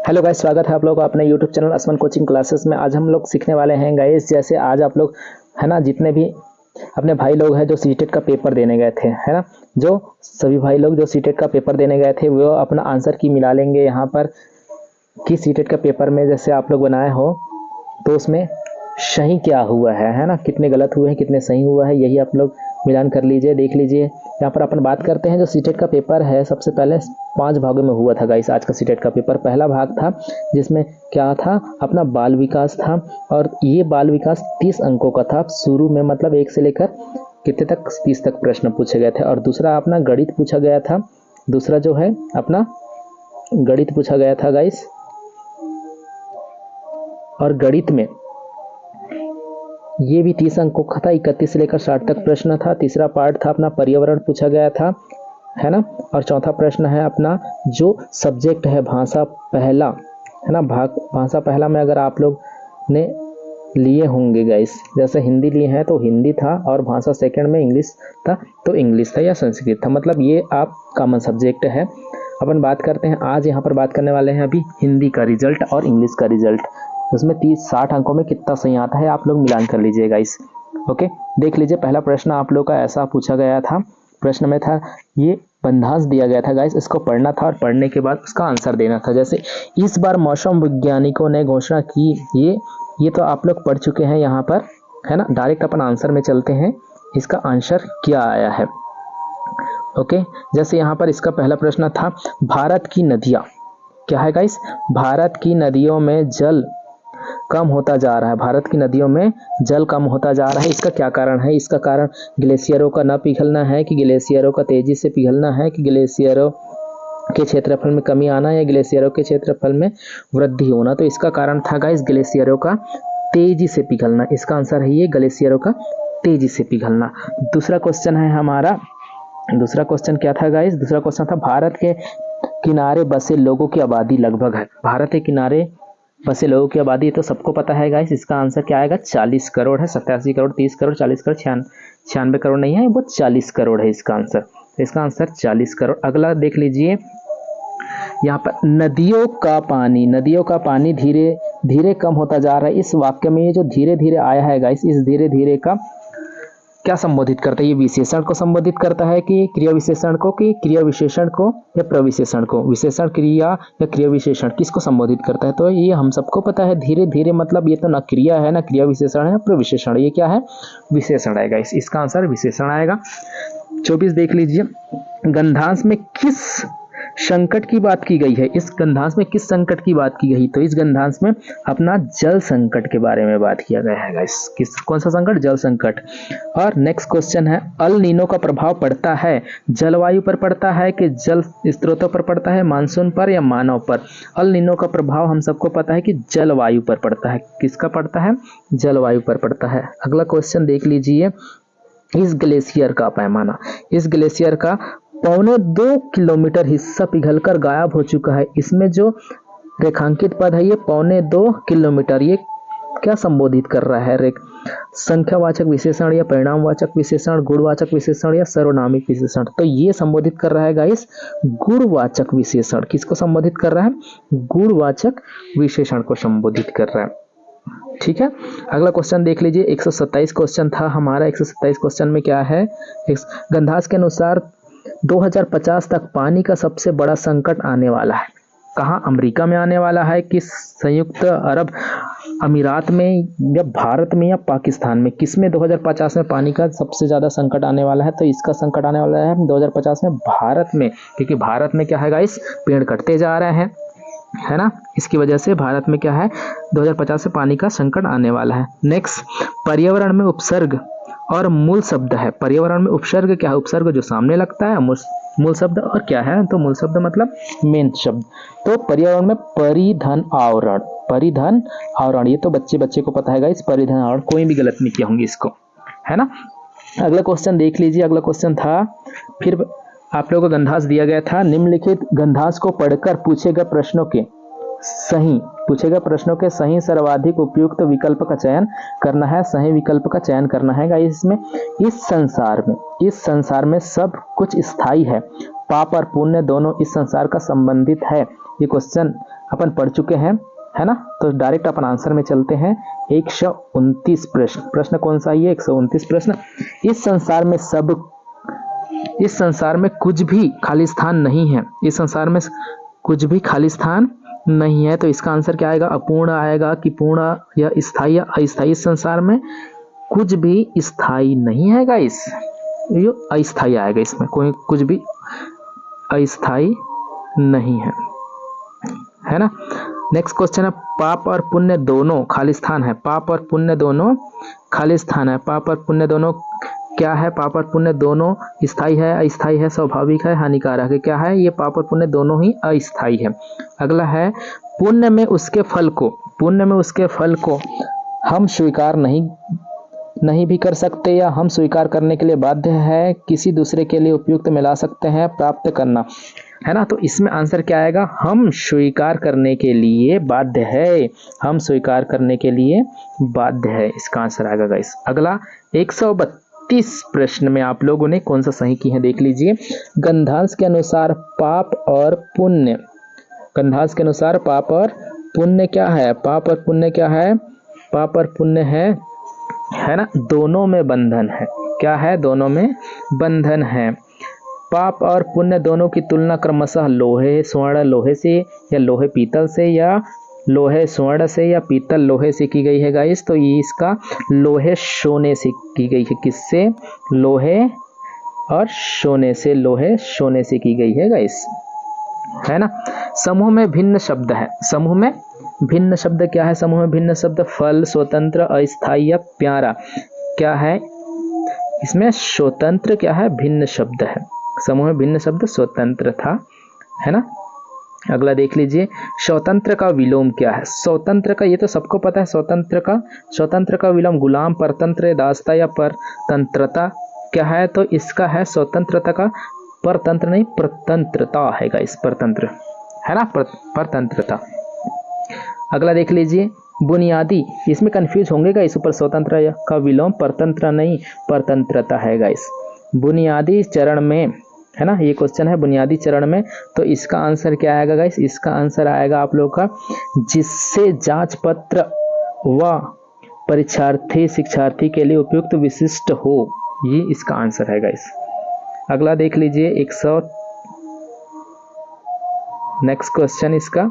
Hello guys, स्वागत है आप लोगों का अपने यूट्यूब चैनल असमन कोचिंग क्लासेस में। आज हम लोग सीखने वाले हैं गाइस, जैसे आज आप लोग है ना, जितने भी अपने भाई लोग हैं जो सीटेट का पेपर देने गए थे, है ना, जो सभी भाई लोग जो सीटेट का पेपर देने गए थे वो अपना आंसर की मिला लेंगे यहाँ पर कि सीटेट का पेपर में जैसे आप लोग बनाए हो तो उसमें सही क्या हुआ है ना, कितने गलत हुए हैं कितने सही हुआ है, यही आप लोग मिलान कर लीजिए। देख लीजिए यहाँ पर अपन बात करते हैं जो सीटेट का पेपर है। सबसे पहले 5 भागों में हुआ था गाइस आज का सीटेट का पेपर। पहला भाग था जिसमें क्या था, अपना बाल विकास था, और ये बाल विकास 30 अंकों का था शुरू में, मतलब 1 से लेकर कितने तक 30 तक प्रश्न पूछे गए थे। और दूसरा अपना गणित पूछा गया था, दूसरा जो है अपना गणित पूछा गया था गाइस, और गणित में ये भी 30 अंकों का था, 31 से लेकर 60 तक प्रश्न था। तीसरा पार्ट था अपना पर्यावरण पूछा गया था, है ना। और चौथा प्रश्न है अपना जो सब्जेक्ट है भाषा पहला, है ना। भाषा पहला में अगर आप लोग ने लिए होंगे गाइस, जैसे हिंदी लिए हैं तो हिंदी था, और भाषा सेकंड में इंग्लिश था तो इंग्लिश था या संस्कृत था, मतलब ये आप कॉमन सब्जेक्ट है। अपन बात करते हैं आज यहाँ पर बात करने वाले हैं अभी हिंदी का रिजल्ट और इंग्लिश का रिजल्ट। उसमें 30-60 अंकों में कितना सही आता है आप लोग मिलान कर लीजिए गाइस। ओके, देख लीजिए पहला प्रश्न आप लोग का ऐसा पूछा गया था। प्रश्न में था ये बंधांश दिया गया था गाइस, इसको पढ़ना था और पढ़ने के बाद उसका आंसर देना था। जैसे इस बार मौसम वैज्ञानिकों ने घोषणा की, ये तो आप लोग पढ़ चुके हैं यहाँ पर, है ना। डायरेक्ट अपन आंसर में चलते हैं, इसका आंसर क्या आया है। ओके, जैसे यहाँ पर इसका पहला प्रश्न था भारत की नदियाँ, क्या है गाइस, भारत की नदियों में जल कम होता जा रहा है, भारत की नदियों में जल कम होता जा रहा है। इसका क्या कारण है, इसका कारण ग्लेशियरों का न पिघलना है, कि ग्लेशियरों का तेजी से पिघलना है, कि ग्लेशियरों के क्षेत्रफल में कमी आना, या ग्लेशियरों के क्षेत्रफल में वृद्धि होना। तो इसका कारण था गाइस ग्लेशियरों का तेजी से पिघलना। इसका आंसर है ये ग्लेशियरों का तेजी से पिघलना। दूसरा क्वेश्चन है हमारा, दूसरा क्वेश्चन क्या था गाइस, दूसरा क्वेश्चन था भारत के किनारे बसे लोगों की आबादी लगभग है, भारत के किनारे बसे लोगों की आबादी तो सबको पता है गाइस, इसका आंसर क्या आएगा, 40 करोड़ है। 87 करोड़, 30 करोड़, 40 करोड़, 96 करोड़ नहीं है, वो 40 करोड़ है इसका आंसर। इसका आंसर 40 करोड़। अगला देख लीजिए यहाँ पर नदियों का पानी धीरे धीरे कम होता जा रहा है। इस वाक्य में ये जो धीरे धीरे आया है गाइस, इस धीरे धीरे का क्या संबोधित करता है, ये विशेषण को संबोधित करता है कि क्रिया विशेषण को, कि क्रिया विशेषण को या प्रविशेषण को, विशेषण क्रिया या क्रिया विशेषण किसको संबोधित करता है। तो ये हम सबको पता है धीरे धीरे, मतलब ये तो ना क्रिया है ना क्रिया विशेषण है, प्रविशेषण, ये क्या है, विशेषण आएगा। इसका आंसर विशेषण आएगा। 24 देख लीजिए, गंधांश में किस संकट की बात की गई है, इस गंधांश में किस संकट की बात की गई, तो इस गंधांश में अपना जल संकट के बारे में बात किया गया है गाइस। कौन सा संकट, जल संकट। और नेक्स्ट क्वेश्चन है अल नीनो का प्रभाव पड़ता है जलवायु पर पड़ता है कि जल स्रोतों पर पड़ता है, मानसून पर या मानव पर। अल नीनो का प्रभाव हम सबको पता है कि जलवायु पर पड़ता है, किसका पड़ता है, जलवायु पर पड़ता है। अगला क्वेश्चन देख लीजिए, इस ग्लेशियर का पैमाना, इस ग्लेशियर का 1.25 किलोमीटर हिस्सा पिघलकर गायब हो चुका है। इसमें जो रेखांकित पद है ये 1.25 किलोमीटर, ये क्या संबोधित कर रहा है, संख्यावाचक विशेषण या परिणामवाचक विशेषण, गुणवाचक विशेषण या सर्वनामिक विशेषण। तो ये संबोधित कर रहा है गाइस गुणवाचक विशेषण। किसको संबोधित कर रहा है, गुणवाचक विशेषण को संबोधित कर रहा है। ठीक है, अगला क्वेश्चन देख लीजिए, 127 क्वेश्चन था हमारा। 127 क्वेश्चन में क्या है, गंधांश के अनुसार 2050 तक पानी का सबसे बड़ा संकट आने वाला है कहाँ, अमेरिका में आने वाला है कि संयुक्त अरब अमीरात में या भारत में या पाकिस्तान में, किसमें 2050 में पानी का सबसे ज्यादा संकट आने वाला है। तो इसका संकट आने वाला है 2050 में भारत में, क्योंकि भारत में क्या है गाइस, पेड़ कटते जा रहे हैं, है ना। इसकी वजह से भारत में क्या है 2050 से पानी का संकट आने वाला है। नेक्स्ट, पर्यावरण में उपसर्ग और मूल शब्द है। पर्यावरण में उपसर्ग क्या है, उपसर्ग जो सामने लगता है, मूल शब्द और क्या है, तो मूल शब्द मतलब मेन शब्द। तो पर्यावरण में परिधन आवरण, परिधन आवरण, ये तो बच्चे को पता है इस परिधन आवरण, कोई भी गलत नहीं किया होंगे इसको, है ना। अगला क्वेश्चन देख लीजिए, अगला क्वेश्चन था, फिर आप लोगों को गंधांश दिया गया था, निम्नलिखित गंधांश को पढ़कर पूछे गए प्रश्नों के सही सर्वाधिक उपयुक्त विकल्प का चयन करना है, सही विकल्प का चयन करना है गाइस। इसमें इस संसार में सब कुछ स्थायी है, पाप और पुण्य दोनों इस संसार का संबंधित है। ये क्वेश्चन अपन पढ़ चुके हैं, है ना। तो डायरेक्ट अपन आंसर में चलते हैं। 129 प्रश्न। प्रश्न कौन सा है ये? 129 प्रश्न। इस संसार में कुछ भी खाली स्थान नहीं है। इस संसार में कुछ भी खाली स्थान नहीं है। तो इसका आंसर क्या आएगा? अपूर्ण आएगा कि पूर्ण या स्थायी या अस्थायी? इस संसार में कुछ भी स्थायी नहीं है गाइस, ये अस्थायी आएगा। इसमें कोई कुछ भी अस्थायी नहीं है ना। नेक्स्ट क्वेश्चन है, पाप और पुण्य दोनों खाली स्थान है। पाप और पुण्य दोनों खाली स्थान है। पाप और पुण्य दोनों क्या है? पाप और पुण्य दोनों स्थायी है, अस्थायी है, स्वाभाविक है, हानिकारक है? क्या है ये? पाप और पुण्य दोनों ही अस्थायी है। अगला है, पुण्य में उसके फल को हम स्वीकार नहीं भी कर सकते या हम स्वीकार करने के लिए बाध्य है, किसी दूसरे के लिए उपयुक्त मिला सकते हैं, प्राप्त करना, है ना। तो इसमें आंसर क्या आएगा? हम स्वीकार करने के लिए बाध्य है। हम स्वीकार करने के लिए बाध्य है, इसका आंसर आएगा गाइस। अगला 132 प्रश्न में आप लोगों ने कौन सा सही की है देख लीजिए। गंधांश के अनुसार पाप और पुण्य, गंधांश के अनुसार पाप और पुण्य क्या है? पाप और पुण्य क्या है? पाप और पुण्य है ना, दोनों में बंधन है। क्या है? दोनों में बंधन है। पाप और पुण्य दोनों की तुलना क्रमशः लोहे स्वर्ण लोहे से या लोहे पीतल से या लोहे स्वर्ण से या पीतल लोहे से की गई है गाइस। तो ये इसका लोहे सोने से की गई है। किससे? लोहे और सोने से, लोहे सोने से की गई है गाइस, है ना। समूह में भिन्न शब्द है। समूह में भिन्न शब्द क्या है? समूह में भिन्न शब्द फल, स्वतंत्र, अस्थायी या प्यारा। क्या है इसमें? स्वतंत्र क्या है? भिन्न शब्द है। समूह में भिन्न शब्द स्वतंत्र था, है ना। अगला देख लीजिए, स्वतंत्र का विलोम क्या है? स्वतंत्र का ये तो सबको पता है। स्वतंत्र का विलोम गुलाम, परतंत्र, दासता या परतंत्रता क्या है? तो इसका है स्वतंत्रता का परतंत्र नहीं, परतंत्रता है गाइस, परतंत्र, है ना, परतंत्रता। अगला देख लीजिए, बुनियादी, इसमें कंफ्यूज होंगे गाइस, ऊपर स्वतंत्र का विलोम परतंत्र नहीं, परतंत्रता है गाइस। बुनियादी चरण में, है ना, ये क्वेश्चन है बुनियादी चरण में। तो इसका आंसर क्या आएगा गाइस? इसका आंसर आएगा आप लोग का, जिससे जांच पत्र व परीक्षार्थी शिक्षार्थी के लिए उपयुक्त विशिष्ट हो, ये इसका आंसर है गाइस। अगला देख लीजिए 100, नेक्स्ट क्वेश्चन इसका,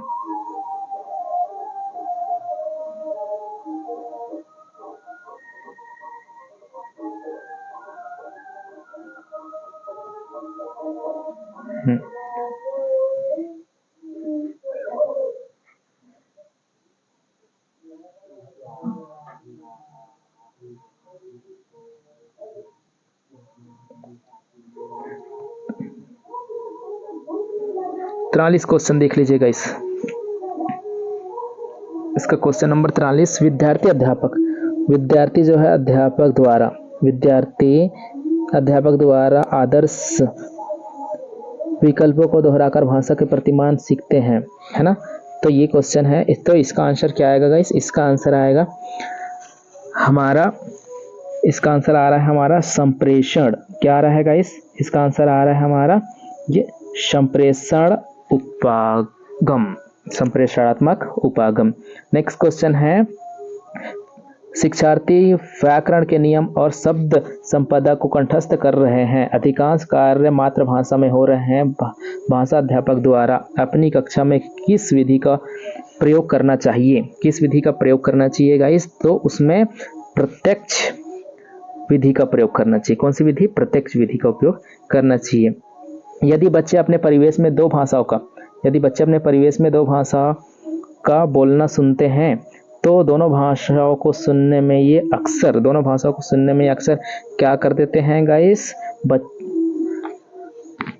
तैतालीस क्वेश्चन देख लीजिए गाइस। इसका क्वेश्चन नंबर 43, विद्यार्थी जो है अध्यापक द्वारा आदर्श विकल्पों को दोहराकर भाषा के प्रतिमान सीखते हैं, है ना। तो ये क्वेश्चन है। तो इसका आंसर क्या आएगा गाइस? इसका आंसर आएगा हमारा, इसका आंसर आ रहा है हमारा संप्रेषण। क्या आ रहा है गाइस? इसका आंसर आ रहा है हमारा ये संप्रेषण उपागम, संप्रेषणात्मक उपागम। नेक्स्ट क्वेश्चन है, शिक्षार्थी व्याकरण के नियम और शब्द संपदा को कंठस्थ कर रहे हैं। अधिकांश कार्य मातृभाषा में हो रहे हैं। भाषा अध्यापक द्वारा अपनी कक्षा में किस विधि का प्रयोग करना चाहिए? किस विधि का प्रयोग करना चाहिए गाइस? तो उसमें प्रत्यक्ष विधि का प्रयोग करना चाहिए। कौन सी विधि? प्रत्यक्ष विधि का उपयोग करना चाहिए। यदि बच्चे अपने परिवेश में दो भाषाओं का बोलना सुनते हैं तो दोनों भाषाओं को सुनने में ये अक्सर क्या कर देते हैं गाइस?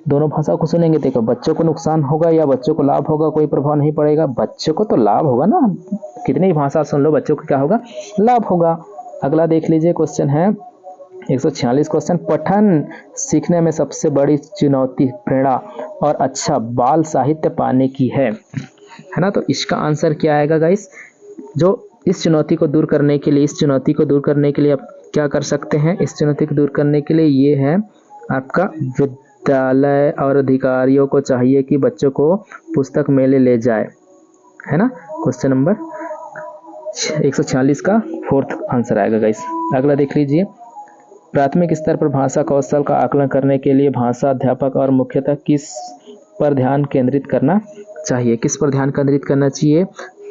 दोनों भाषाओं को सुनेंगे तो बच्चों को नुकसान होगा या बच्चों को लाभ होगा? कोई प्रभाव नहीं पड़ेगा। बच्चों को तो लाभ होगा ना, कितनी भाषा सुन लो बच्चों को क्या होगा? लाभ होगा। अगला देख लीजिए, क्वेश्चन है 146 क्वेश्चन, पठन सीखने में सबसे बड़ी चुनौती प्रेरणा और अच्छा बाल साहित्य पाने की है ना। तो इसका आंसर क्या आएगा गाइस? जो इस चुनौती को दूर करने के लिए आप क्या कर सकते हैं? इस चुनौती को दूर करने के लिए ये है आपका, विद्यालय और अधिकारियों को चाहिए कि बच्चों को पुस्तक मेले ले जाए, है ना। क्वेश्चन नंबर 146 का 4th आंसर आएगा गाइस। अगला देख लीजिए, प्राथमिक स्तर पर भाषा कौशल का आकलन करने के लिए भाषा अध्यापक और मुख्यतः किस पर ध्यान केंद्रित करना चाहिए? किस पर ध्यान केंद्रित करना चाहिए?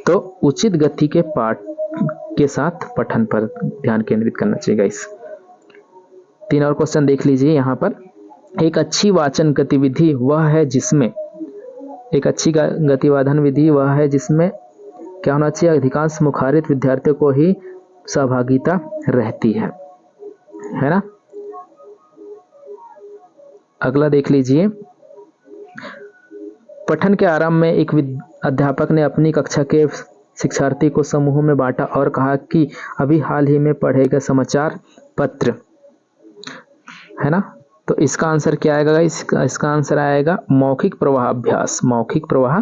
तो उचित गति के पाठ के साथ पठन पर ध्यान केंद्रित करना चाहिए गाइस। 3 और क्वेश्चन देख लीजिए यहाँ पर। एक अच्छी वाचन गतिविधि वह है जिसमें गतिवाधन विधि वह है जिसमें क्या होना चाहिए? अधिकांश मुखारित विद्यार्थियों को ही सहभागिता रहती है ना। अगला देख लीजिए, पठन के आरंभ में एक अध्यापक ने अपनी कक्षा के शिक्षार्थी को समूह में बांटा और कहा कि अभी हाल ही में पढ़े गए समाचार पत्र, है ना। तो इसका आंसर क्या आएगा? इसका आंसर आएगा मौखिक प्रवाह अभ्यास, मौखिक प्रवाह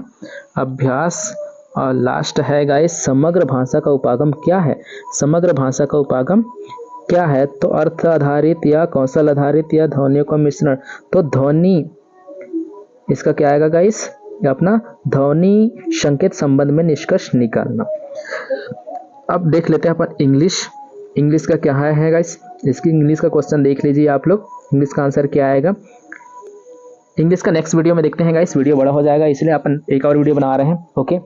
अभ्यास। और लास्ट है गाइस, समग्र भाषा का उपागम क्या है? समग्र भाषा का उपागम क्या है? तो अर्थ आधारित या कौशल आधारित या ध्वनियों का मिश्रण। तो ध्वनि, इसका क्या आएगा गाइस? अपना ध्वनि संकेत संबंध में निष्कर्ष निकालना। अब देख लेते हैं अपन इंग्लिश का क्या है गाइस। इसकी इंग्लिश का क्वेश्चन देख लीजिए आप लोग। इंग्लिश का आंसर क्या आएगा? इंग्लिश का नेक्स्ट वीडियो में देखते हैं गाइस। वीडियो बड़ा हो जाएगा इसलिए अपन एक और वीडियो बना रहे हैं। ओके।